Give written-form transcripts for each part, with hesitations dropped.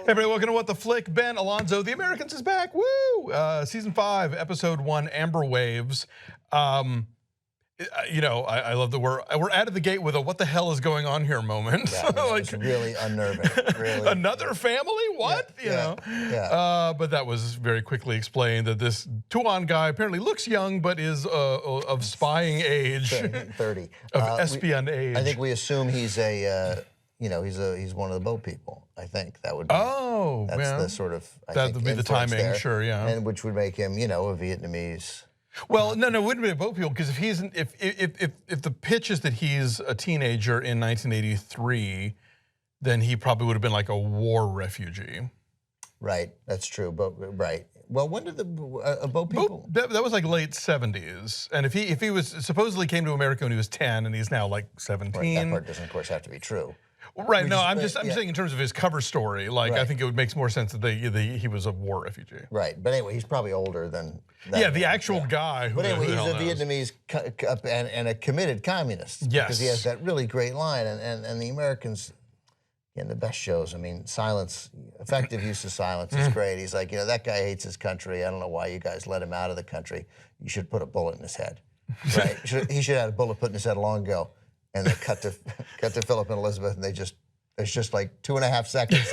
Hey everybody, welcome to What the Flick. Ben, Alonso, The Americans is back. Woo! Season 5, episode 1, Amber Waves. You know, I love that we're out of the gate with a "what the hell is going on here" moment. Yeah, like, it's really unnerving. Really. Another family? What? Yeah, you know? Yeah. But that was very quickly explained that this Tuan guy apparently looks young, but is of spying age, 30, of espion age. I think we assume he's a, you know, he's one of the boat people. I think that would be. Oh, that's yeah. the sort of. That would be the timing, there, sure, yeah. And which would make him, you know, a Vietnamese. Well, no, it wouldn't be a boat people because if the pitch is that he's a teenager in 1983, then he probably would have been like a war refugee. Right, that's true. But right. Well, when did the boat people? That was like late 70s, and if he was supposedly came to America when he was 10, and he's now like 17. Right, that part doesn't, of course, have to be true. Right. No, I'm saying in terms of his cover story. Like, right. I think it would make more sense that he was a war refugee. Right. But anyway, he's probably older than. Yeah, the actual guy. But anyway, he's a Vietnamese and a committed communist. Yes. Because he has that really great line, and the Americans, in the best shows. I mean, silence, effective use of silence is great. He's like, you know, that guy hates his country. I don't know why you guys let him out of the country. You should put a bullet in his head. Right. He should have had a bullet put in his head long ago. And they cut to Philip and Elizabeth, and it's just like 2.5 seconds.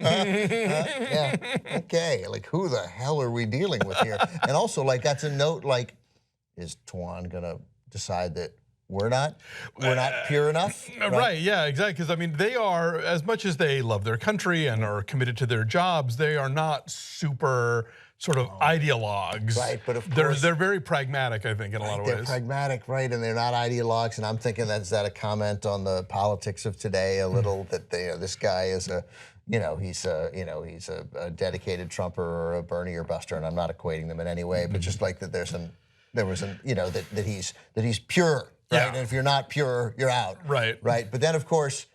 Yeah, okay. Like, who the hell are we dealing with here? And also, like, that's a note. Like, is Tuan gonna decide that we're not pure enough? Right. Yeah. Exactly. Because I mean, they are, as much as they love their country and are committed to their jobs, they are not super sort of ideologues. Right, but of course they're very pragmatic, I think, in a lot of ways. They're pragmatic, right, and they're not ideologues. And I'm thinking that's a comment on the politics of today a little, that this guy is he's a dedicated Trumper or a Bernie or Buster, and I'm not equating them in any way, but just like that that he's pure, right? Yeah. And if you're not pure, you're out. Right. Right. But then of course,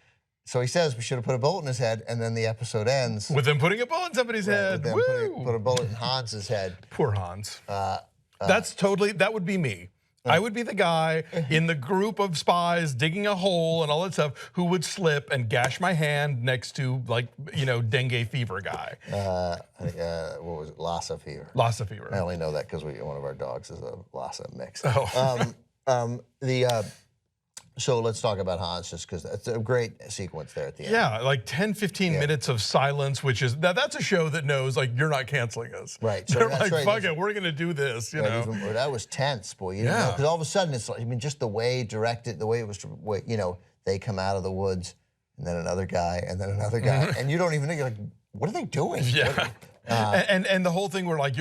so he says we should have put a bullet in his head, and then the episode ends with them putting a bullet in somebody's head. Put a bullet in Hans's head. Poor Hans. That would be me. I would be the guy in the group of spies digging a hole and all that stuff who would slip and gash my hand next to, like, you know, dengue fever guy. What was it? Lassa fever. Lassa fever. I only know that because one of our dogs is a Lassa mix. Oh. So let's talk about Hans, just because it's a great sequence there at the end. Yeah, like 10, 15 minutes of silence, which is, that's a show that knows, like, you're not canceling us. Right. So they're like, fuck it, we're gonna do this, you know. That was tense, boy. You didn't know, because all of a sudden it's like, I mean, just the way directed, the way it was, you know, they come out of the woods, and then another guy, and then another guy, and you don't even think, you're like, what are they doing? Yeah. And the whole thing where like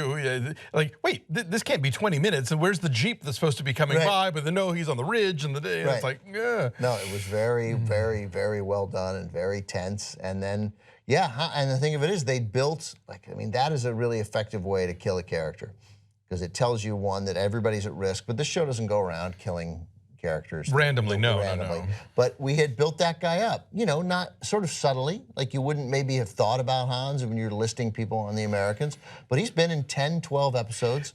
wait, this can't be 20 minutes, and where's the Jeep that's supposed to be coming by? But then no, he's on the ridge, and it's like, yeah. No, it was very, very, very well done and very tense. And then, yeah, and the thing of it is, they built, like, I mean, that is a really effective way to kill a character, because it tells you, one, that everybody's at risk, but this show doesn't go around killing characters randomly. No. But we had built that guy up, you know, not sort of subtly, like you wouldn't maybe have thought about Hans when you're listing people on The Americans, but he's been in 10, 12 episodes.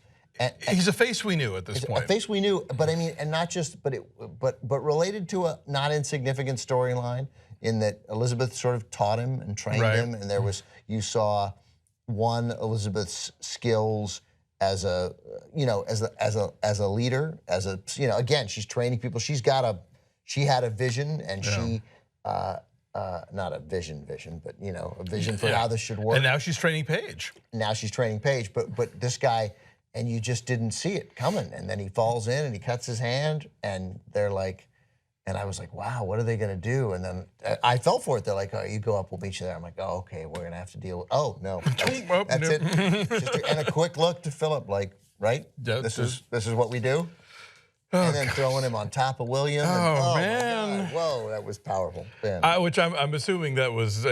He's a face we knew at this point. A face we knew, but I mean, and not just, but related to a not insignificant storyline, in that Elizabeth sort of taught him and trained him, and you saw Elizabeth's skills as a, you know, as a leader, you know, again, she's training people. She had a vision, and she, not a vision, but, you know, a vision for how this should work. And now she's training Paige. But this guy, and you just didn't see it coming. And then he falls in and he cuts his hand, and they're like, and I was like, wow, what are they gonna do? And then I fell for it. They're like, oh, you go up, we'll meet you there. I'm like, oh, okay, we're gonna have to deal with, oh, no, that's it. And a quick look to Philip, like, right? Yep, this is what we do? And then throwing him on top of William. Oh, man. Whoa, that was powerful. Which I'm assuming that was,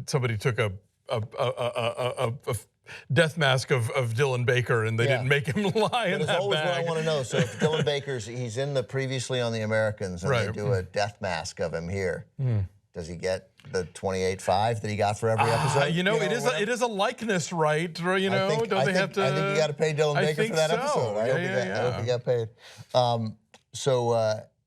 somebody took a death mask of Dylan Baker, and they didn't make him lie in that bag. That's always what I want to know. So if Dylan Baker's, he's in the previously on The Americans, and they do a death mask of him here, does he get the 28.5 that he got for every episode? You know, it is a likeness, right? You know, don't they have to? I think you got to pay Dylan Baker for that episode. I hope he got paid.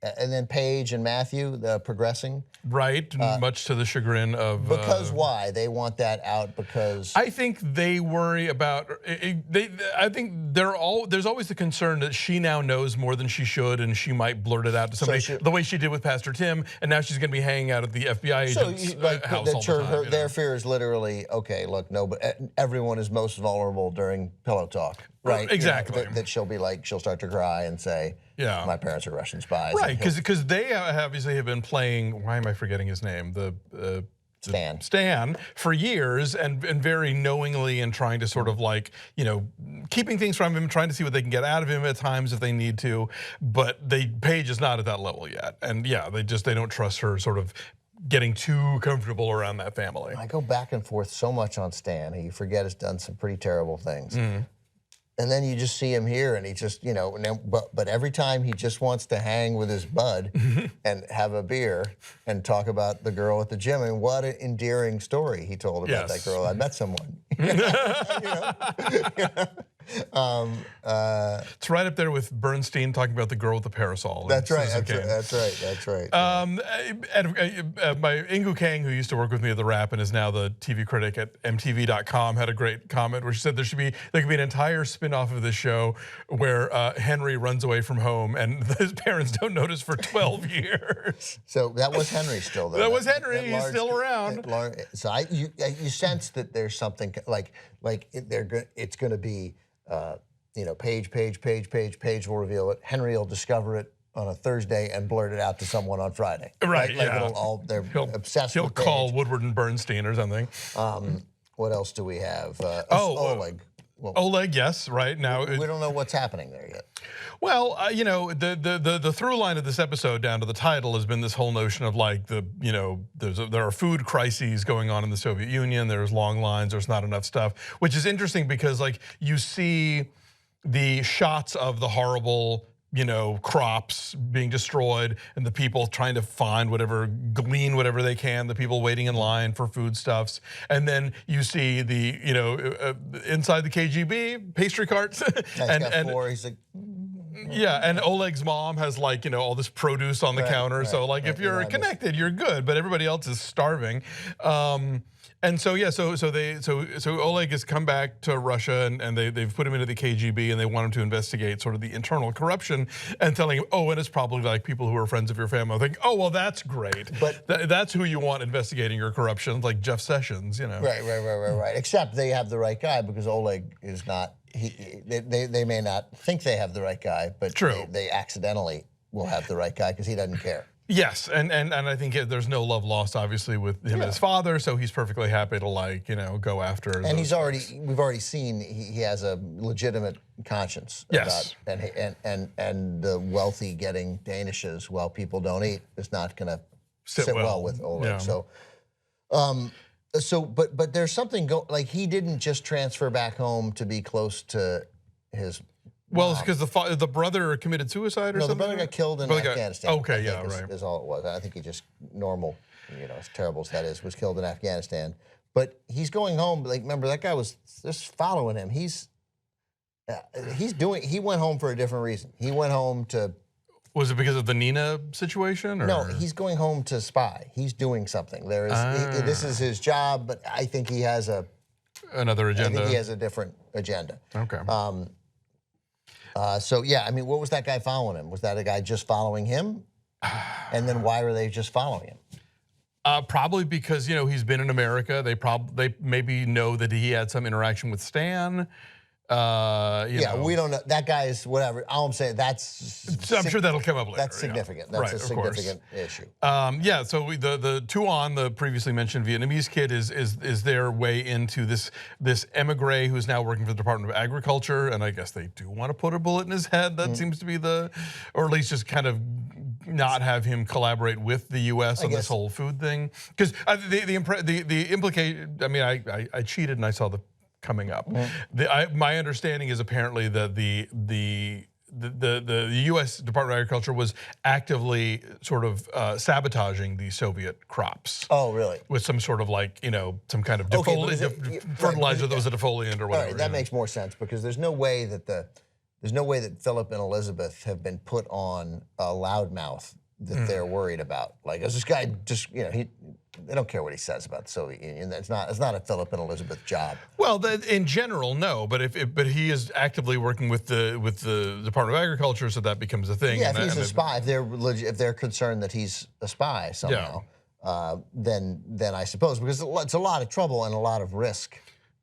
And then Paige and Matthew progressing. Right, much to the chagrin of. Because why? They want that out because. I think they worry about. I think there's always the concern that she now knows more than she should, and she might blurt it out to somebody the way she did with Pastor Tim, and now she's going to be hanging out at the FBI agent's house all the time. Their fear is literally, okay, look, no, but everyone is most vulnerable during pillow talk. Right, exactly. That she'll be like, she'll start to cry and say, yeah, my parents are Russian spies. Right, because they obviously have been playing, why am I forgetting his name? Stan for years and very knowingly and trying to sort of like, keeping things from him, trying to see what they can get out of him at times if they need to. But Paige is not at that level yet. And yeah, they don't trust her sort of getting too comfortable around that family. I go back and forth so much on Stan. You forget has done some pretty terrible things. And then you just see him here, and he just, but every time he just wants to hang with his bud and have a beer and talk about the girl at the gym. And what an endearing story he told about that girl. I met someone. It's right up there with Bernstein talking about the girl with the parasol. That's right. That's right. My Ingu Kang, who used to work with me at TheWrap and is now the TV critic at MTV.com, had a great comment where she said there could be an entire spin-off of this show where Henry runs away from home and his parents don't notice for 12 years. So that was Henry still, though. That was Henry. He's still around. So you sense that there's something like it's going to be. Paige will reveal it. Henry will discover it on a Thursday and blurt it out to someone on Friday. Right, they're obsessed he'll with call Paige. Woodward and Bernstein or something. What else do we have? Oleg. Well, Oleg, yes, right. Now we don't know what's happening there yet. Well, the through line of this episode down to the title has been this whole notion of like there are food crises going on in the Soviet Union. There's long lines. There's not enough stuff, which is interesting because like you see the shots of the horrible crops being destroyed and the people trying to glean whatever they can, the people waiting in line for foodstuffs. And then you see the, inside the KGB, pastry carts. And Oleg's mom has like, all this produce on the counter. So like if you're connected, you're good, but everybody else is starving. And so so Oleg has come back to Russia and they've put him into the KGB and they want him to investigate sort of the internal corruption and telling him, and it's probably like people who are friends of your family. I think, well, that's great. But that's who you want investigating your corruption, like Jeff Sessions, Right. Except they have the right guy because Oleg is not. They may not think they have the right guy, but they accidentally will have the right guy because he doesn't care. Yes, and I think there's no love lost, obviously, with him and his father, so he's perfectly happy to go after. And we've already seen he has a legitimate conscience. Yes. And the wealthy getting Danishes while people don't eat is not going to sit well with Oleg. Yeah. But there's something like he didn't just transfer back home to be close to his. Well, it's because the brother committed suicide or something? No, the brother got killed in Afghanistan. Okay, yeah, right. Is all it was. I think he just normal, as terrible as that is, was killed in Afghanistan. But he's going home. Like, remember that guy was just following him. He went home for a different reason. He went home to. Was it because of the Nina situation? Or? No, he's going home to spy. He's doing something. This is his job, but I think he has another agenda. I think he has a different agenda. Okay. What was that guy following him? Was that a guy just following him? And then why were they just following him? Probably because he's been in America. They maybe know that he had some interaction with Stan. We don't know. That guy is whatever. All I'm saying, I'm sure that'll come up later. That's significant. That's a significant issue. So the Tuan, the previously mentioned Vietnamese kid, is their way into this emigre who's now working for the Department of Agriculture, and I guess they do want to put a bullet in his head. That seems to be or at least just kind of not have him collaborate with the U.S. on this whole food thing. Because the implication. I mean, I cheated and I saw the coming up. My understanding is apparently that the U.S. Department of Agriculture was actively sort of sabotaging the Soviet crops. Oh, really? With some sort of some kind of fertilizer that was a defoliant or whatever. All right, that makes more sense because there's no way that there's no way that Philip and Elizabeth have been put on a loudmouth that they're worried about. Like, is this guy just, you know, they don't care what he says about the Soviet Union. It's not a Philip and Elizabeth job. Well, in general, no. But but he is actively working with the Department of Agriculture, so that becomes a thing. Yeah, if he's a spy, if they're concerned that he's a spy somehow, then I suppose, because it's a lot of trouble and a lot of risk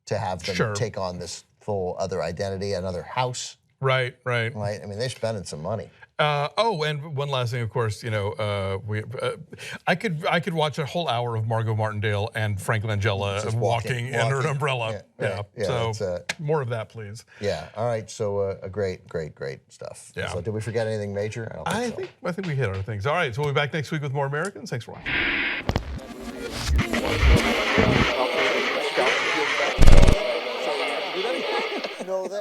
to have them take on this full other identity, another house. Right. I mean, they're spending some money. Oh, and one last thing, of course, you know, I could watch a whole hour of Margot Martindale and Frank Langella walking under an umbrella. Yeah. So more of that, please. Yeah. All right. So great stuff. Yeah. So did we forget anything major? I think we hit our things. All right. So we'll be back next week with more Americans. Thanks for watching.